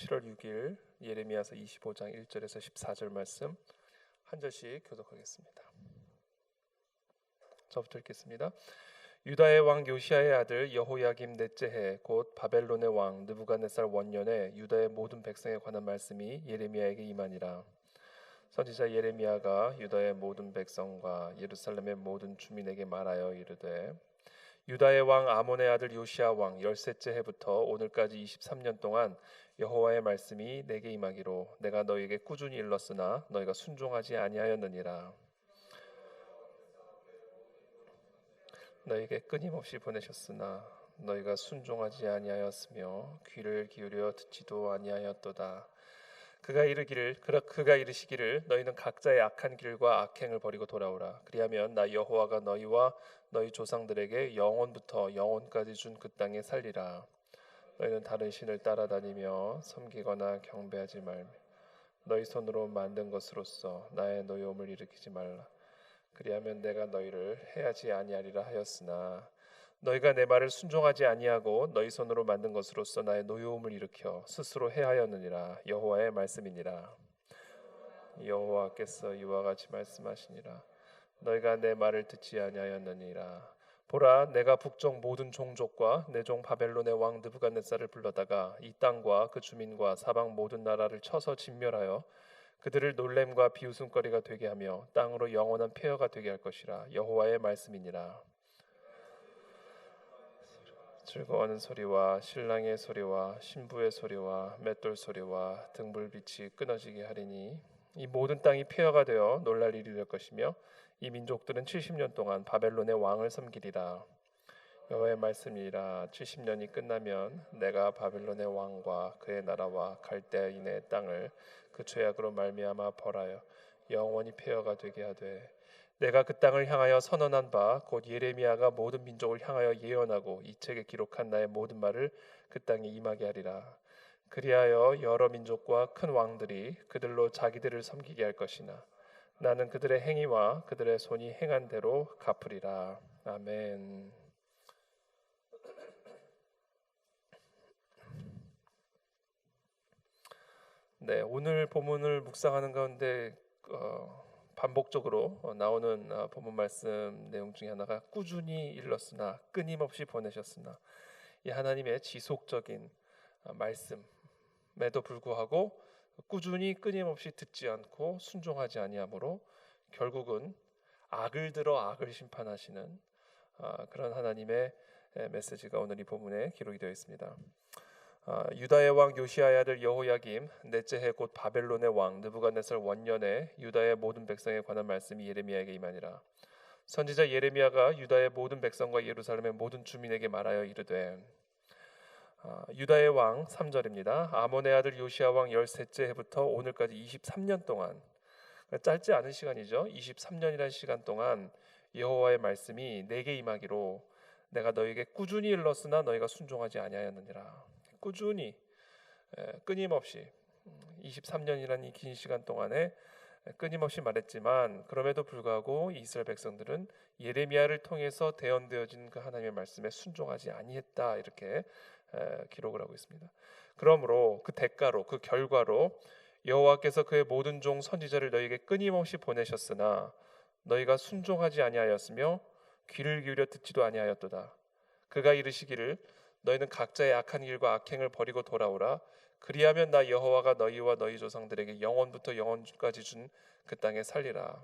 7월 6일 예레미야서 25장 1절에서 14절 말씀 한 절씩 교독하겠습니다. 저부터 읽겠습니다. 유다의 왕 요시야의 아들 여호야김 넷째 해 곧 바벨론의 왕 느부갓네살 원년에 유다의 모든 백성에 관한 말씀이 예레미야에게 임하니라. 선지자 예레미야가 유다의 모든 백성과 예루살렘의 모든 주민에게 말하여 이르되 유다의 왕 아몬의 아들 요시야 왕 13째 해부터 오늘까지 23년 동안 여호와의 말씀이 내게 임하기로 내가 너희에게 꾸준히 일렀으나 너희가 순종하지 아니하였느니라. 너희에게 끊임없이 보내셨으나 너희가 순종하지 아니하였으며 귀를 기울여 듣지도 아니하였도다. 그가 이르시기를 너희는 각자의 악한 길과 악행을 버리고 돌아오라. 그리하면 나 여호와가 너희와 너희 조상들에게 영원부터 영원까지 준 그 땅에 살리라. 너희는 다른 신을 따라다니며 섬기거나 경배하지 말며 너희 손으로 만든 것으로서 나의 노여움을 일으키지 말라. 그리하면 내가 너희를 해하지 아니하리라 하였으나 너희가 내 말을 순종하지 아니하고 너희 손으로 만든 것으로서 나의 노여움을 일으켜 스스로 해하였느니라. 여호와의 말씀이니라. 여호와께서 이와 같이 말씀하시니라. 너희가 내 말을 듣지 아니하였느니라. 보라, 내가 북쪽 모든 종족과 내 종 바벨론의 왕 느부갓네살을 불러다가 이 땅과 그 주민과 사방 모든 나라를 쳐서 진멸하여 그들을 놀램과 비웃음거리가 되게 하며 땅으로 영원한 폐허가 되게 할 것이라. 여호와의 말씀이니라. 즐거워하는 소리와 신랑의 소리와 신부의 소리와 맷돌 소리와 등불빛이 끊어지게 하리니 이 모든 땅이 폐허가 되어 놀랄 일이 될 것이며 이 민족들은 70년 동안 바벨론의 왕을 섬기리라. 여호와의 말씀이라. 70년이 끝나면 내가 바벨론의 왕과 그의 나라와 갈대인의 땅을 그 죄악으로 말미암아 벌하여 영원히 폐허가 되게 하되 내가 그 땅을 향하여 선언한 바 곧 예레미야가 모든 민족을 향하여 예언하고 이 책에 기록한 나의 모든 말을 그 땅에 임하게 하리라. 그리하여 여러 민족과 큰 왕들이 그들로 자기들을 섬기게 할 것이나 나는 그들의 행위와 그들의 손이 행한 대로 갚으리라. 아멘. 네, 오늘 본문을 묵상하는 가운데 반복적으로 나오는 본문 말씀 내용 중에 하나가 꾸준히 일렀으나 끊임없이 보내셨으나, 이 하나님의 지속적인 말씀에도 불구하고 꾸준히 끊임없이 듣지 않고 순종하지 아니하므로 결국은 악을 들어 악을 심판하시는 그런 하나님의 메시지가 오늘 이 본문에 기록이 되어 있습니다. 유다의 왕 요시야의 아들 여호야김 넷째 해 곧 바벨론의 왕 느부갓네살 원년에 유다의 모든 백성에 관한 말씀이 예레미야에게 임하니라. 선지자 예레미야가 유다의 모든 백성과 예루살렘의 모든 주민에게 말하여 이르되, 유다의 왕 3절입니다. 아몬의 아들 요시야 왕 13째 해부터 오늘까지 23년 동안, 짧지 않은 시간이죠. 23년이라는 시간 동안 여호와의 말씀이 내게 임하기로 내가 너에게 꾸준히 일렀으나 너희가 순종하지 아니하였느니라. 꾸준히 끊임없이 23년이라는 이 긴 시간 동안에 끊임없이 말했지만 그럼에도 불구하고 이스라엘 백성들은 예레미야를 통해서 대언되어진 그 하나님의 말씀에 순종하지 아니했다, 이렇게 기록을 하고 있습니다. 그러므로 그 대가로, 그 결과로 여호와께서 그의 모든 종 선지자를 너희에게 끊임없이 보내셨으나 너희가 순종하지 아니하였으며 귀를 기울여 듣지도 아니하였도다. 그가 이르시기를 너희는 각자의 악한 일과 악행을 버리고 돌아오라. 그리하면 나 여호와가 너희와 너희 조상들에게 영원부터 영원까지 준 그 땅에 살리라.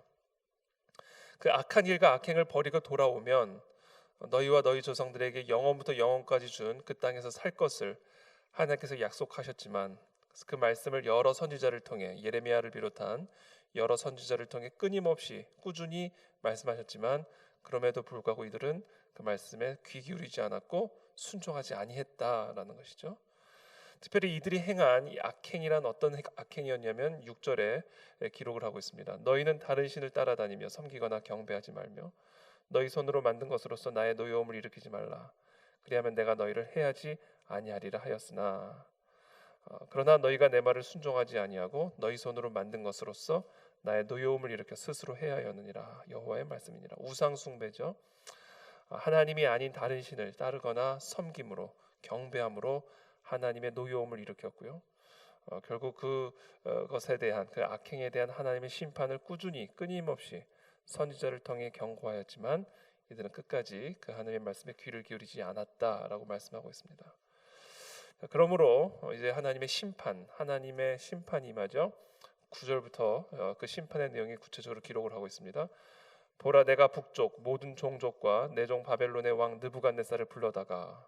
그 악한 일과 악행을 버리고 돌아오면 너희와 너희 조상들에게 영원부터 영원까지 준 그 땅에서 살 것을 하나님께서 약속하셨지만 그 말씀을 여러 선지자를 통해, 예레미야를 비롯한 여러 선지자를 통해 끊임없이 꾸준히 말씀하셨지만 그럼에도 불구하고 이들은 그 말씀에 귀 기울이지 않았고 순종하지 아니했다라는 것이죠. 특별히 이들이 행한 이 악행이란 어떤 악행이었냐면 6절에 기록을 하고 있습니다. 너희는 다른 신을 따라다니며 섬기거나 경배하지 말며 너희 손으로 만든 것으로서 나의 노여움을 일으키지 말라. 그리하면 내가 너희를 해하지 아니하리라 하였으나 그러나 너희가 내 말을 순종하지 아니하고 너희 손으로 만든 것으로서 나의 노여움을 일으켜 스스로 해하였느니라. 여호와의 말씀이니라. 우상 숭배죠. 하나님이 아닌 다른 신을 따르거나 섬김으로, 경배함으로 하나님의 노여움을 일으켰고요. 결국 그것에 대한 그 악행에 대한 하나님의 심판을 꾸준히 끊임없이 선지자를 통해 경고하였지만 이들은 끝까지 그 하나님의 말씀에 귀를 기울이지 않았다라고 말씀하고 있습니다. 그러므로 이제 하나님의 심판이 임하죠. 9절부터 그 심판의 내용이 구체적으로 기록을 하고 있습니다. 보라, 내가 북쪽 모든 종족과 내 종 바벨론의 왕 느부갓네살을 불러다가,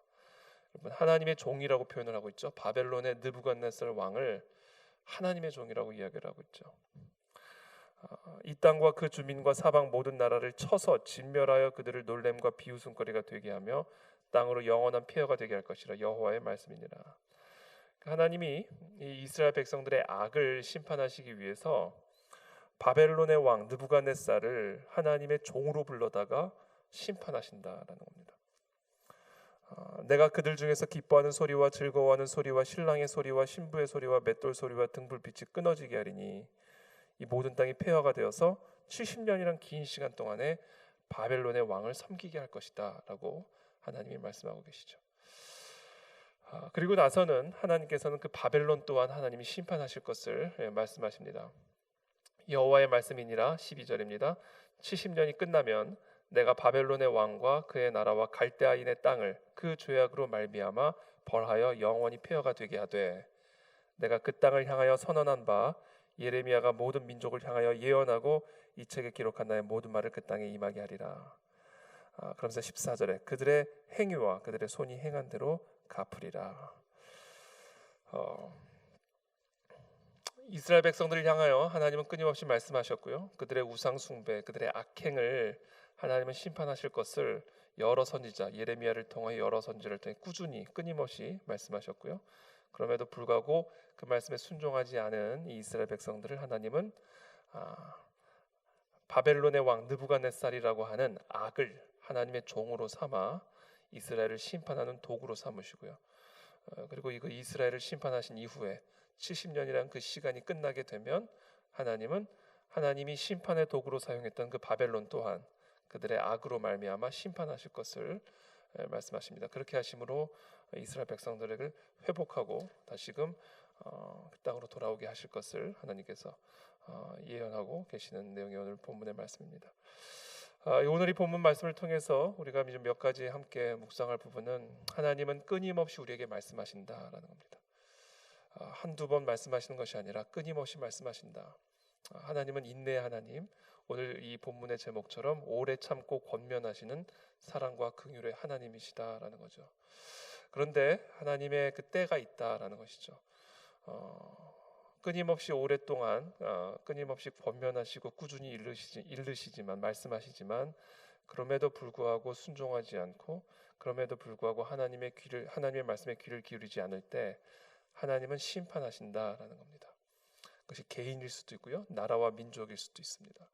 하나님의 종이라고 표현을 하고 있죠. 바벨론의 느부갓네살 왕을 하나님의 종이라고 이야기를 하고 있죠. 이 땅과 그 주민과 사방 모든 나라를 쳐서 진멸하여 그들을 놀램과 비웃음거리가 되게 하며 땅으로 영원한 폐허가 되게 할 것이라 여호와의 말씀이니라. 하나님이 이 이스라엘 백성들의 악을 심판하시기 위해서 바벨론의 왕 느부갓네살을 하나님의 종으로 불러다가 심판하신다라는 겁니다. 내가 그들 중에서 기뻐하는 소리와 즐거워하는 소리와 신랑의 소리와 신부의 소리와 맷돌 소리와 등불빛이 끊어지게 하리니 이 모든 땅이 폐허가 되어서 70년이란 긴 시간 동안에 바벨론의 왕을 섬기게 할 것이다 라고 하나님이 말씀하고 계시죠. 그리고 나서는 하나님께서는 그 바벨론 또한 하나님이 심판하실 것을 말씀하십니다. 여호와의 말씀이니라. 12절입니다. 70년이 끝나면 내가 바벨론의 왕과 그의 나라와 갈대아인의 땅을 그 죄악으로 말미암아 벌하여 영원히 폐허가 되게 하되, 내가 그 땅을 향하여 선언한 바 예레미야가 모든 민족을 향하여 예언하고 이 책에 기록한 나의 모든 말을 그 땅에 임하게 하리라. 그러면서 14절에 그들의 행위와 그들의 손이 행한 대로 갚으리라. 이스라엘 백성들을 향하여 하나님은 끊임없이 말씀하셨고요. 그들의 우상 숭배, 그들의 악행을 하나님은 심판하실 것을 여러 선지자, 예레미야를 통해 여러 선지자를 통해 꾸준히 끊임없이 말씀하셨고요. 그럼에도 불구하고 그 말씀에 순종하지 않은 이 이스라엘 백성들을 하나님은 바벨론의 왕 느부갓네살이라고 하는 악을 하나님의 종으로 삼아 이스라엘을 심판하는 도구로 삼으시고요. 그리고 이거 이스라엘을 심판하신 이후에 70년이란 그 시간이 끝나게 되면 하나님은 하나님이 심판의 도구로 사용했던 그 바벨론 또한 그들의 악으로 말미암아 심판하실 것을 말씀하십니다. 그렇게 하심으로 이스라엘 백성들을 회복하고 다시금 그 땅으로 돌아오게 하실 것을 하나님께서 예언하고 계시는 내용이 오늘 본문의 말씀입니다. 오늘 이 본문 말씀을 통해서 우리가 몇 가지 함께 묵상할 부분은, 하나님은 끊임없이 우리에게 말씀하신다라는 겁니다. 한두 번 말씀하시는 것이 아니라 끊임없이 말씀하신다. 하나님은 인내의 하나님, 오늘 이 본문의 제목처럼 오래 참고 권면하시는 사랑과 긍휼의 하나님이시다라는 거죠. 그런데 하나님의 그 때가 있다라는 것이죠. 끊임없이 오랫동안 끊임없이 권면하시고 꾸준히 일르시지만 말씀하시지만, 그럼에도 불구하고 순종하지 않고, 그럼에도 불구하고 하나님의 말씀에 귀를 기울이지 않을 때 하나님은 심판하신다라는 겁니다. 그것이 개인일 수도 있고요, 나라와 민족일 수도 있습니다.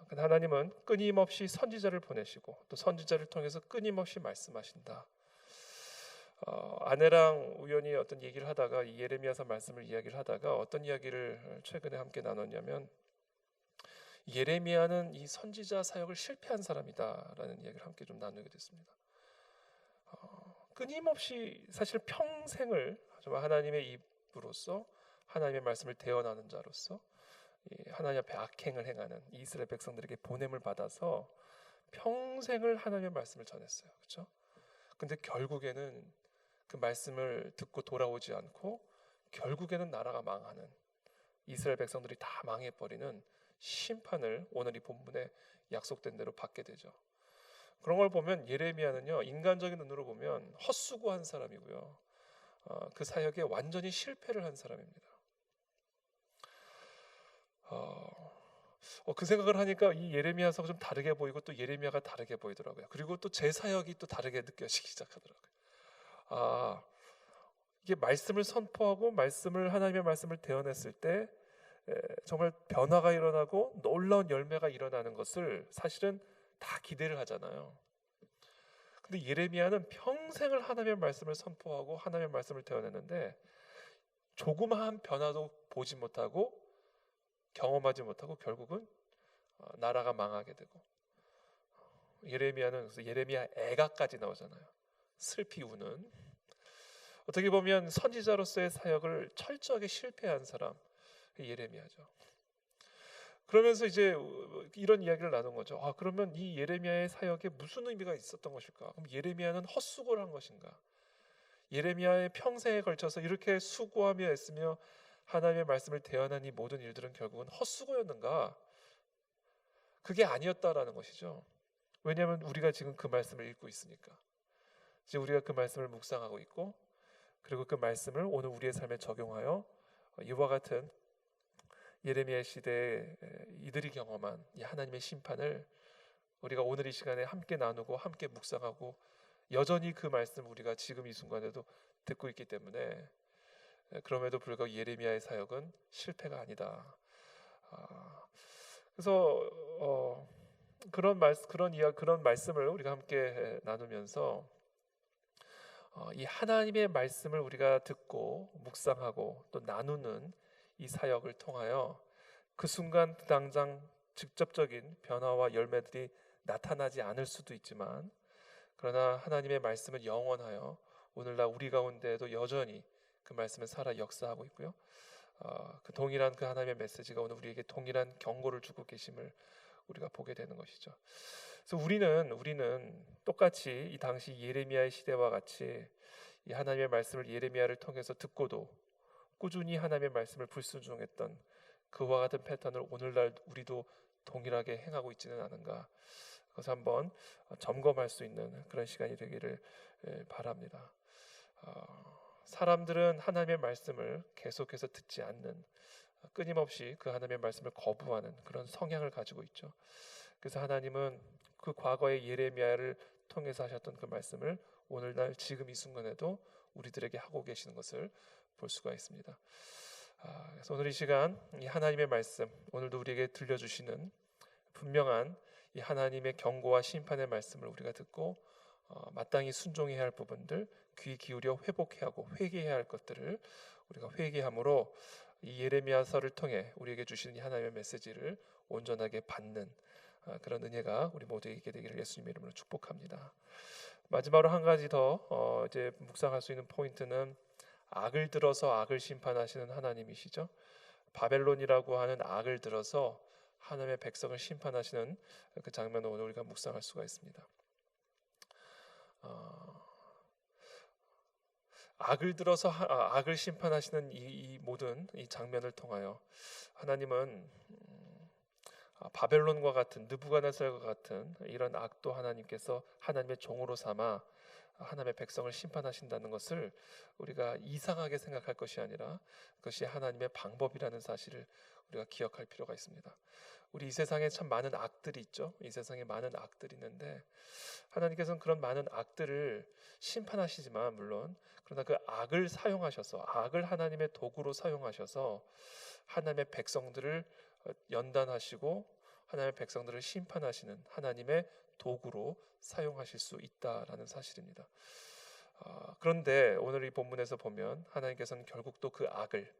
하나님은 끊임없이 선지자를 보내시고 또 선지자를 통해서 끊임없이 말씀하신다. 아내랑 우연히 어떤 얘기를 하다가 이 예레미야서 말씀을 이야기를 하다가 어떤 이야기를 최근에 함께 나눴냐면, 예레미야는 이 선지자 사역을 실패한 사람이다라는 이야기를 함께 좀 나누게 됐습니다. 끊임없이 사실 평생을 정말 하나님의 입으로서 하나님의 말씀을 대언하는 자로서 하나님 앞에 악행을 행하는 이스라엘 백성들에게 보냄을 받아서 평생을 하나님의 말씀을 전했어요. 그렇죠? 근데 결국에는 그 말씀을 듣고 돌아오지 않고 결국에는 나라가 망하는, 이스라엘 백성들이 다 망해버리는 심판을 오늘 이 본문에 약속된 대로 받게 되죠. 그런 걸 보면 예레미야는요, 인간적인 눈으로 보면 헛수고한 사람이고요, 그 사역에 완전히 실패를 한 사람입니다. 그 생각을 하니까 이 예레미야서가 좀 다르게 보이고 또 예레미야가 다르게 보이더라고요. 그리고 또 제 사역이 또 다르게 느껴지기 시작하더라고요. 이게 말씀을 선포하고 하나님의 말씀을 대언했을 때 정말 변화가 일어나고 놀라운 열매가 일어나는 것을 사실은 다 기대를 하잖아요. 근데 예레미야는 평생을 하나님의 말씀을 선포하고 하나님의 말씀을 대언했는데 조그마한 변화도 보지 못하고 경험하지 못하고 결국은 나라가 망하게 되고, 예레미야는 그래서 예레미야 애가까지 나오잖아요. 슬피 우는. 어떻게 보면 선지자로서의 사역을 철저하게 실패한 사람, 예레미야죠. 그러면서 이제 이런 이야기를 나눈 거죠. 그러면 이 예레미야의 사역에 무슨 의미가 있었던 것일까? 그럼 예레미야는 헛수고를 한 것인가? 예레미야의 평생에 걸쳐서 이렇게 수고하며 애쓰며 하나님의 말씀을 대언한 이 모든 일들은 결국은 헛수고였는가? 그게 아니었다라는 것이죠. 왜냐하면 우리가 지금 그 말씀을 읽고 있으니까. 지금 우리가 그 말씀을 묵상하고 있고, 그리고 그 말씀을 오늘 우리의 삶에 적용하여 이와 같은 예레미야 시대에 이들이 경험한 이 하나님의 심판을 우리가 오늘 이 시간에 함께 나누고 함께 묵상하고 여전히 그 말씀을 우리가 지금 이 순간에도 듣고 있기 때문에, 그럼에도 불구하고 예레미야의 사역은 실패가 아니다. 그래서 그런 말씀을 우리가 함께 나누면서 이 하나님의 말씀을 우리가 듣고 묵상하고 또 나누는 이 사역을 통하여 그 순간 당장 직접적인 변화와 열매들이 나타나지 않을 수도 있지만, 그러나 하나님의 말씀은 영원하여 오늘날 우리 가운데에도 여전히 그 말씀은 살아 역사하고 있고요. 그 동일한 그 하나님의 메시지가 오늘 우리에게 동일한 경고를 주고 계심을 우리가 보게 되는 것이죠. 그래서 우리는 똑같이 이 당시 예레미야의 시대와 같이 이 하나님의 말씀을 예레미야를 통해서 듣고도 꾸준히 하나님의 말씀을 불순종했던 그와 같은 패턴을 오늘날 우리도 동일하게 행하고 있지는 않은가, 그것을 한번 점검할 수 있는 그런 시간이 되기를 바랍니다. 사람들은 하나님의 말씀을 계속해서 듣지 않는, 끊임없이 그 하나님의 말씀을 거부하는 그런 성향을 가지고 있죠. 그래서 하나님은 그 과거의 예레미야를 통해서 하셨던 그 말씀을 오늘날 지금 이 순간에도 우리들에게 하고 계시는 것을 볼 수가 있습니다. 그래서 오늘 이 시간 이 하나님의 말씀, 오늘도 우리에게 들려주시는 분명한 이 하나님의 경고와 심판의 말씀을 우리가 듣고 마땅히 순종해야 할 부분들, 귀 기울여 회복해야 하고 회개해야 할 것들을 우리가 회개함으로 이 예레미야서를 통해 우리에게 주시는 이 하나님의 메시지를 온전하게 받는 그런 은혜가 우리 모두에게 되기를 예수님의 이름으로 축복합니다. 마지막으로 한 가지 더 이제 묵상할 수 있는 포인트는 악을 들어서 악을 심판하시는 하나님이시죠. 바벨론이라고 하는 악을 들어서 하나님의 백성을 심판하시는 그 장면을 오늘 우리가 묵상할 수가 있습니다. 악을 들어서 악을 심판하시는 이 모든 이 장면을 통하여 하나님은 바벨론과 같은, 느부갓네살과 같은 이런 악도 하나님께서 하나님의 종으로 삼아 하나님의 백성을 심판하신다는 것을 우리가 이상하게 생각할 것이 아니라 그것이 하나님의 방법이라는 사실을 우리가 기억할 필요가 있습니다. 우리 이 세상에 참 많은 악들이 있죠. 이 세상에 많은 악들이 있는데 하나님께서는 그런 많은 악들을 심판하시지만, 물론 그러나 그 악을 사용하셔서, 악을 하나님의 도구로 사용하셔서 하나님의 백성들을 연단하시고 하나님의 백성들을 심판하시는 하나님의 도구로 사용하실 수 있다라는 사실입니다. 그런데 오늘 이 본문에서 보면 하나님께서는 결국 또 그 악을,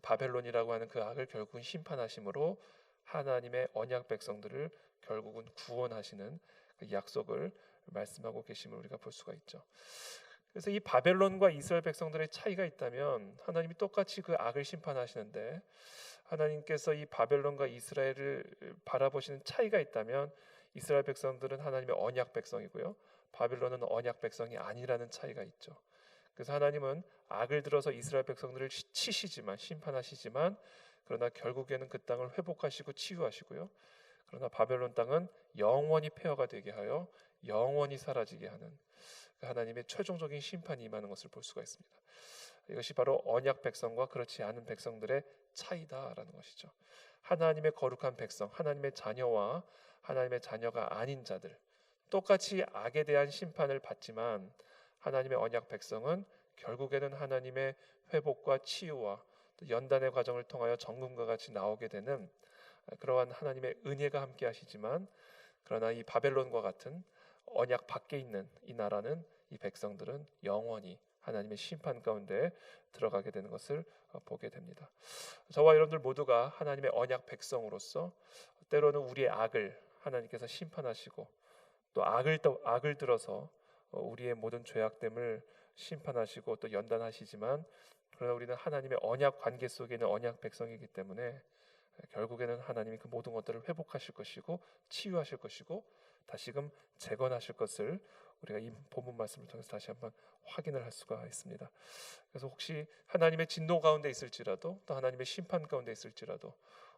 바벨론이라고 하는 그 악을 결국은 심판하심으로 하나님의 언약 백성들을 결국은 구원하시는 그 약속을 말씀하고 계심을 우리가 볼 수가 있죠. 그래서 이 바벨론과 이스라엘 백성들의 차이가 있다면, 하나님이 똑같이 그 악을 심판하시는데 하나님께서 이 바벨론과 이스라엘을 바라보시는 차이가 있다면, 이스라엘 백성들은 하나님의 언약 백성이고요, 바벨론은 언약 백성이 아니라는 차이가 있죠. 그래서 하나님은 악을 들어서 이스라엘 백성들을 치시지만, 심판하시지만, 그러나 결국에는 그 땅을 회복하시고 치유하시고요, 그러나 바벨론 땅은 영원히 폐허가 되게 하여 영원히 사라지게 하는 하나님의 최종적인 심판이 임하는 것을 볼 수가 있습니다. 이것이 바로 언약 백성과 그렇지 않은 백성들의 차이다라는 것이죠. 하나님의 거룩한 백성, 하나님의 자녀와 하나님의 자녀가 아닌 자들, 똑같이 악에 대한 심판을 받지만 하나님의 언약 백성은 결국에는 하나님의 회복과 치유와 또 연단의 과정을 통하여 정금과 같이 나오게 되는 그러한 하나님의 은혜가 함께 하시지만, 그러나 이 바벨론과 같은 언약 밖에 있는 이 나라는, 이 백성들은 영원히 하나님의 심판 가운데 들어가게 되는 것을 보게 됩니다. 저와 여러분들 모두가 하나님의 언약 백성으로서 때로는 우리의 악을 하나님께서 심판하시고 또 악을 들어서 우리의 모든 죄악됨을 심판하시고 또 연단하시지만, 그러나 우리는 하나님의 언약 관계 속에 있는 언약 백성이기 때문에 결국에는 하나님이 그 모든 것들을 회복하실 것이고 치유하실 것이고 다시금 재건하실 것을 우리가 이 본문 말씀을 통해서 다시 한번 확인을 할 수가 있습니다. 그래서 혹시 하나님의 진노 가운데 있을지라도 또 하나님의 심판 가운데 있을지라도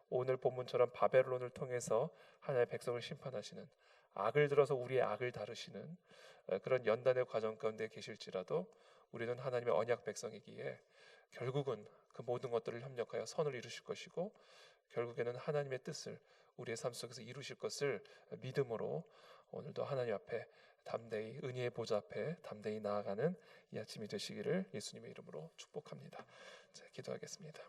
오늘 본문처럼 바벨론을 통해서 하나님의 백성을 심판하시는, 악을 들어서 우리의 악을 다루시는 그런 연단의 과정 가운데 계실지라도 우리는 하나님의 언약 백성이기에 결국은 그 모든 것들을 협력하여 선을 이루실 것이고 결국에는 하나님의 뜻을 우리의 삶 속에서 이루실 것을 믿음으로 오늘도 하나님 앞에 담대히 은혜의 보좌 앞에 담대히 나아가는 이 아침이 되시기를 예수님의 이름으로 축복합니다. 자, 기도하겠습니다.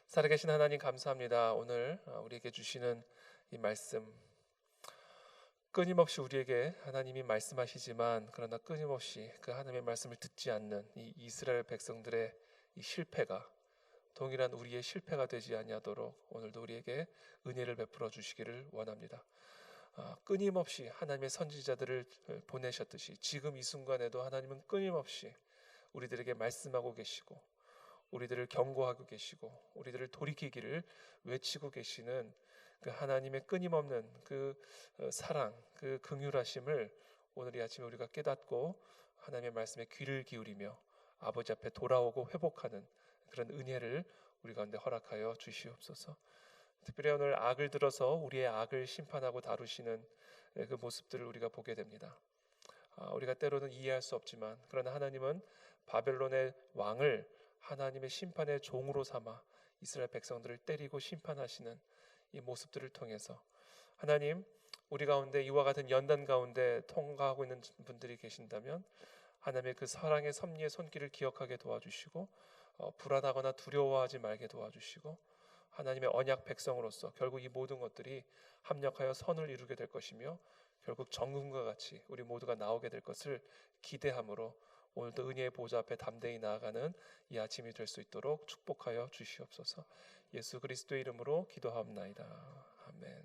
살아계신 하나님 감사합니다. 오늘 우리에게 주시는 이 말씀, 끊임없이 우리에게 하나님이 말씀하시지만 그러나 끊임없이 그 하나님의 말씀을 듣지 않는 이 이스라엘 백성들의 이 실패가 동일한 우리의 실패가 되지 아니하도록 오늘도 우리에게 은혜를 베풀어 주시기를 원합니다. 끊임없이 하나님의 선지자들을 보내셨듯이 지금 이 순간에도 하나님은 끊임없이 우리들에게 말씀하고 계시고 우리들을 경고하고 계시고 우리들을 돌이키기를 외치고 계시는 그 하나님의 끊임없는 그 사랑, 그 긍휼하심을 오늘 이 아침에 우리가 깨닫고 하나님의 말씀에 귀를 기울이며 아버지 앞에 돌아오고 회복하는 그런 은혜를 우리 가운데 허락하여 주시옵소서. 특별히 오늘 악을 들어서 우리의 악을 심판하고 다루시는 그 모습들을 우리가 보게 됩니다. 우리가 때로는 이해할 수 없지만 그러나 하나님은 바벨론의 왕을 하나님의 심판의 종으로 삼아 이스라엘 백성들을 때리고 심판하시는 이 모습들을 통해서 하나님, 우리 가운데 이와 같은 연단 가운데 통과하고 있는 분들이 계신다면 하나님의 그 사랑의 섭리의 손길을 기억하게 도와주시고 불안하거나 두려워하지 말게 도와주시고 하나님의 언약 백성으로서 결국 이 모든 것들이 합력하여 선을 이루게 될 것이며 결국 정금과 같이 우리 모두가 나오게 될 것을 기대함으로 오늘도 은혜의 보좌 앞에 담대히 나아가는 이 아침이 될 수 있도록 축복하여 주시옵소서. 예수 그리스도의 이름으로 기도하옵나이다. 아멘.